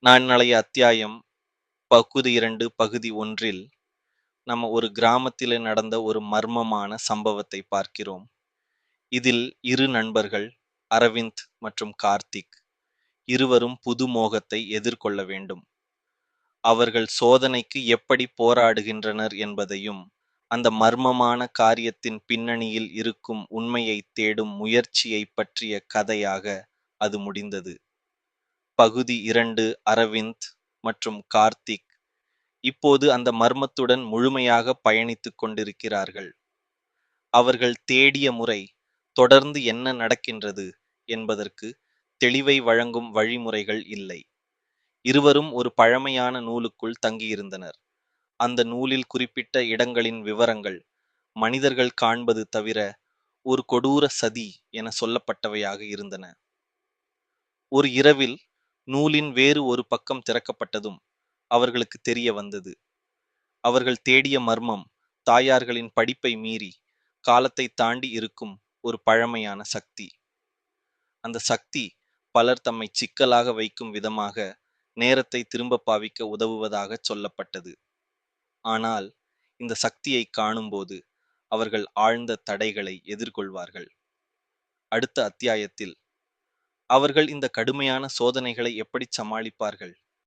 நாளைய அத்தியாயம் பகுதி 2 பகுதி 1ல் நம்ம ஒரு கிராமத்திலே நடந்த ஒரு மர்மமான சம்பவத்தை பார்க்கிறோம். இதில் இரு நண்பர்கள் அரவிந்த் மற்றும் கார்த்திக் இருவரும் புது மோகத்தை எதிர்கொள்ள வேண்டும். அவர்கள் சோதனைக்கு எப்படி போராடுகின்றனர் என்பதையும் அந்த மர்மமான காரியத்தின் பின்னணியில் இருக்கும் உண்மையை தேடும் முயற்சியை பற்றிய கதையாக அது முடிந்தது. பகுதி 2 அரவிந்த் மற்றும் கார்த்திக் இப்போது அந்த மர்மத்துடன் முழுமையாக பயணித்துக் கொண்டிருக்கிறார்கள். அவர்கள் தேடிய முறை தொடர்ந்து என்ன நடக்கின்றது என்பதற்கு தெளிவை வழங்கும் வழிமுறைகள் இல்லை. இருவரும் ஒரு பழமையான நூலுக்குள் தங்கியிருந்தனர். அந்த நூலில் குறிப்பிட்ட இடங்களின் விவரங்கள் மனிதர்கள் காண்பது தவிர ஒரு கொடூர சதி என சொல்லப்பட்டவையாக இருந்தன. ஒரு இரவில் நூலின் வேறு ஒரு பக்கம் திறக்கப்பட்டதும் அவர்களுக்கு தெரிய வந்தது. அவர்கள் தேடிய மர்மம் தாயார்களின் படிப்பை மீறி காலத்தை தாண்டி இருக்கும் ஒரு பழமையான சக்தி. அந்த சக்தி பலர் தம்மை சிக்கலாக வைக்கும் விதமாக நேரத்தை திரும்ப பாவிக்க உதவுவதாக சொல்லப்பட்டது. ஆனால் இந்த சக்தியை காணும்போது அவர்கள் ஆழ்ந்த தடைகளை எதிர்கொள்வார்கள். அடுத்த அத்தியாயத்தில் அவர்கள் இந்த கடுமையான சோதனைகளை எப்படி சமாளிப்பார்கள்